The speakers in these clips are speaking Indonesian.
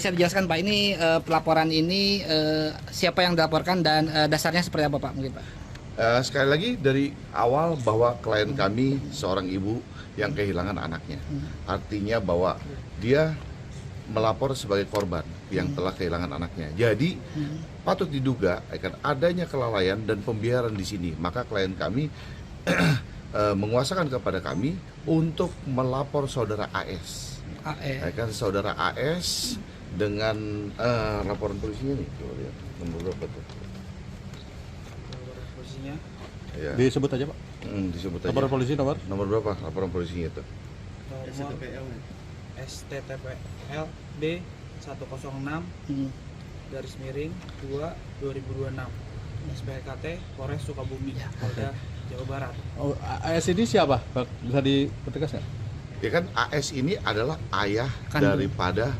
bisa dijelaskan Pak, ini pelaporan ini siapa yang dilaporkan dan dasarnya seperti apa Pak mungkin Pak? Sekali lagi dari awal bahwa klien kami seorang ibu yang kehilangan anaknya. Artinya bahwa dia melapor sebagai korban yang telah kehilangan anaknya. Jadi patut diduga akan adanya kelalaian dan pembiaran di sini. Maka klien kami menguasakan kepada kami untuk melapor saudara AS. Kan saudara AS dengan laporan polisinya nih, coba lihat nomor berapa tuh? Polisinya Ya. Disebut aja Pak. Disebut aja. Laporan polisi nomor? Nomor berapa laporan polisinya itu? STTPL B 106 garis miring 2/2026 SPKT Polres Sukabumi, Polda Jawa Barat. Oh, AS ini siapa Pak? Bisa dipertegas nggak? Ya kan AS ini adalah ayah Kandung. daripada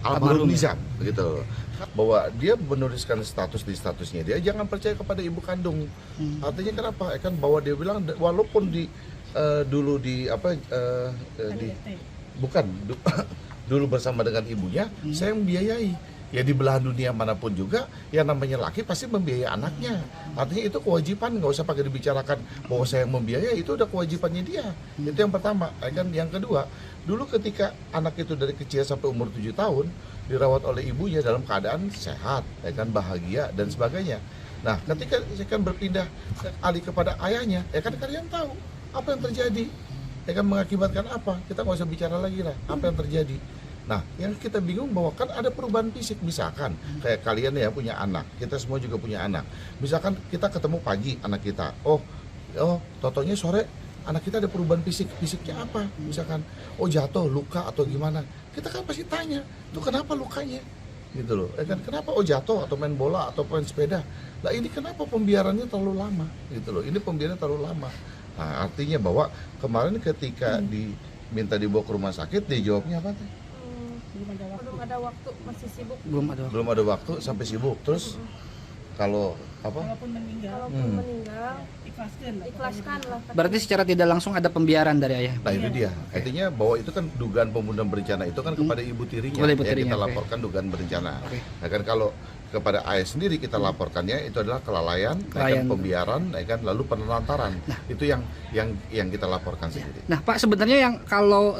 almarhum Nizam gitu. Bahwa dia menuliskan status di statusnya dia jangan percaya kepada ibu kandung. Artinya kenapa? Kan bahwa dia bilang walaupun dulu dulu bersama dengan ibunya saya membiayai. Ya di belahan dunia manapun juga yang namanya laki pasti membiayai anaknya. Artinya itu kewajiban, nggak usah pakai dibicarakan bahwa saya yang membiayai, itu udah kewajibannya dia. Itu yang pertama. Kan yang kedua, dulu ketika anak itu dari kecil sampai umur 7 tahun dirawat oleh ibunya dalam keadaan sehat, kan bahagia dan sebagainya. Nah, ketika saya kan berpindah alih kepada ayahnya, kan kalian tahu apa yang terjadi. Kan mengakibatkan apa? Kita nggak usah bicara lagi lah apa yang terjadi. Nah, yang kita bingung bahwa kan ada perubahan fisik, misalkan kayak kalian ya punya anak, kita semua juga punya anak. Misalkan kita ketemu pagi anak kita, totonya sore anak kita ada perubahan fisiknya apa? Misalkan, jatuh, luka atau gimana? Kita kan pasti tanya, tuh kenapa lukanya? Gitu loh. Kan kenapa jatuh atau main bola atau main sepeda? Lah ini kenapa pembiarannya terlalu lama? Gitu loh. Ini pembiaran terlalu lama. Nah, artinya bahwa kemarin ketika diminta dibawa ke rumah sakit, dia jawabnya apa tuh? Belum ada waktu, masih sibuk. Belum ada waktu sampai sibuk. Terus kalau apa? Kalaupun meninggal, ikhlaskan lah. Berarti secara tidak langsung ada pembiaran dari ayah. Nah itu dia. Artinya bahwa itu kan dugaan pembunuhan berencana itu kan kepada ibu tirinya. Kepada ibu tirinya, kita oke. laporkan dugaan berencana. Nah kan kalau kepada ayah sendiri kita laporkannya itu adalah kelalaian, kan pembiaran, kan lalu penelantaran. Itu yang kita laporkan sendiri. Nah Pak, sebenarnya yang kalau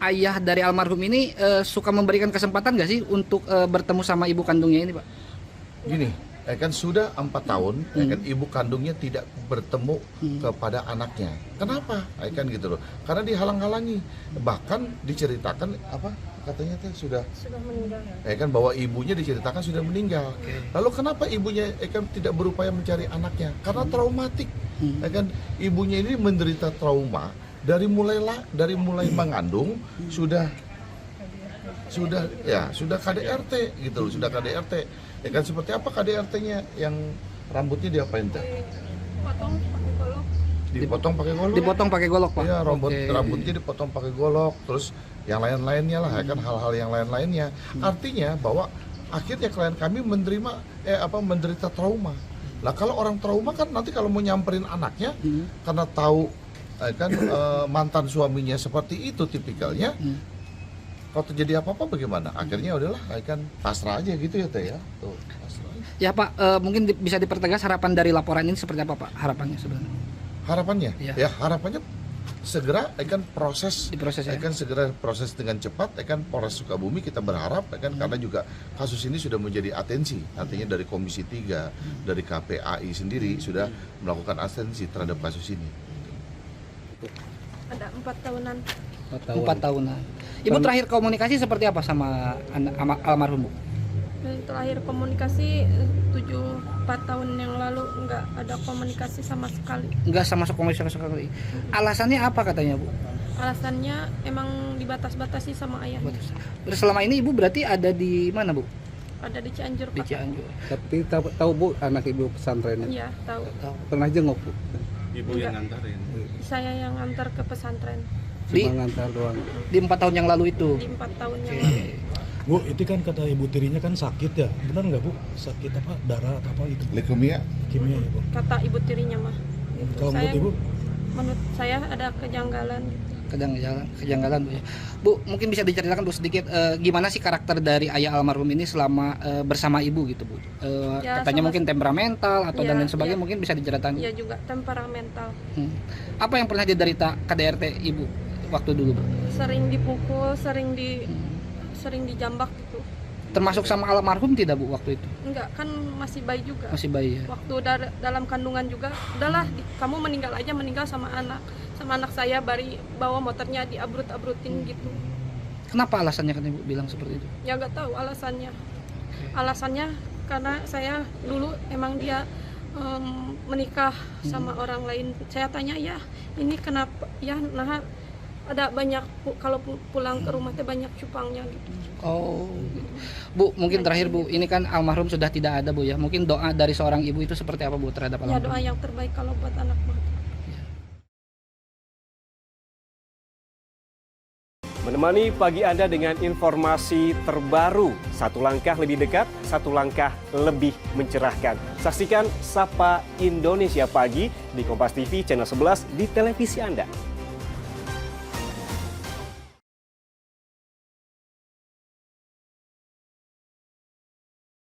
ayah dari almarhum ini suka memberikan kesempatan nggak sih untuk bertemu sama ibu kandungnya ini Pak? Gini, kan sudah 4 tahun, kan ibu kandungnya tidak bertemu kepada anaknya. Kenapa? Kan gitu loh. Karena dihalang-halangi. Bahkan diceritakan apa? Katanya sudah meninggal. Kan bahwa ibunya diceritakan sudah meninggal. Lalu kenapa ibunya kan tidak berupaya mencari anaknya? Karena traumatik. Kan ibunya ini menderita trauma dari mulai mengandung sudah KDRT gitu loh, sudah KDRT. Kan seperti apa KDRT-nya? Yang rambutnya diapain tuh? Dipotong pakai golok. Dipotong pakai golok. Dipotong pakai golok Pak? Iya, rambutnya dipotong pakai golok, terus yang lain-lainnya lah, kan hal-hal yang lain-lainnya. Artinya bahwa akhirnya klien kami menderita trauma. Lah kalau orang trauma kan nanti kalau mau nyamperin anaknya karena tahu mantan suaminya seperti itu tipikalnya. Kalau terjadi apa-apa bagaimana? Akhirnya udahlah, kan pasrah aja gitu ya Teh ya. Tuh, pasrah aja. Ya Pak, mungkin bisa dipertegas harapan dari laporan ini seperti apa Pak? Harapannya sebenarnya? Harapannya? Ya. Ya harapannya segera proses ya? segera proses dengan cepat. Polres Sukabumi kita berharap karena juga kasus ini sudah menjadi atensi. Artinya dari Komisi 3, dari KPAI sendiri sudah melakukan atensi terhadap kasus ini. Ada 4 tahunan. 4 tahunan. Ibu terakhir komunikasi seperti apa sama almarhum Bu? Terakhir komunikasi 4 tahun yang lalu nggak ada komunikasi sama sekali. Nggak sama komunikasi sekali. Alasannya apa katanya Bu? Alasannya emang dibatas-batasi sama ayah. Selama ini Ibu berarti ada di mana Bu? Ada di Cianjur, Di Pak. Cianjur. Tapi tahu Bu anak ibu pesantren? Iya, tahu. Pernah jenguk Bu? Ibu yang ngantarin. Saya yang antar ke pesantren Cuma ngantar doang. Di 4 tahun yang lalu itu. di 4 tahun yang lalu. Bu, itu kan kata ibu tirinya kan sakit ya, benar nggak Bu? Sakit apa? Darah atau apa gitu? Leukemia? Kimia ya Bu? Kata ibu tirinya mah. Gitu. Kalau menurut Ibu? Menurut saya ada kejanggalan. Gitu. kejanggalan Bu ya. Bu, mungkin bisa diceritakan Bu sedikit gimana sih karakter dari ayah almarhum ini selama bersama ibu gitu Bu. Ya, Katanya sama- mungkin temperamental atau dan Ya, lain sebagainya, ya. mungkin bisa diceritakan. Iya juga temperamental. Apa yang pernah diderita KDRT ibu waktu dulu Bu? Sering dipukul, sering dijambak gitu. Termasuk sama almarhum tidak Bu waktu itu? Enggak, kan masih bayi juga. Masih bayi ya. Waktu dalam kandungan juga, udahlah kamu meninggal aja, meninggal sama anak saya, bawa motornya diabrut-abrutin gitu. Kenapa alasannya kan ibu bilang seperti itu? Ya nggak tahu alasannya. Alasannya karena saya dulu emang dia menikah sama orang lain. Saya tanya ya ini kenapa ya, nah ada banyak kalau pulang ke rumah teh banyak cupangnya gitu. Oh, gitu. Bu, mungkin terakhir Bu, ini kan almarhum sudah tidak ada Bu ya. Mungkin doa dari seorang ibu itu seperti apa Bu terhadap Ya almarhum? doa yang terbaik kalau buat anak mah. Menemani pagi Anda dengan informasi terbaru. Satu langkah lebih dekat, satu langkah lebih mencerahkan. Saksikan Sapa Indonesia Pagi di Kompas TV channel 11 di televisi Anda.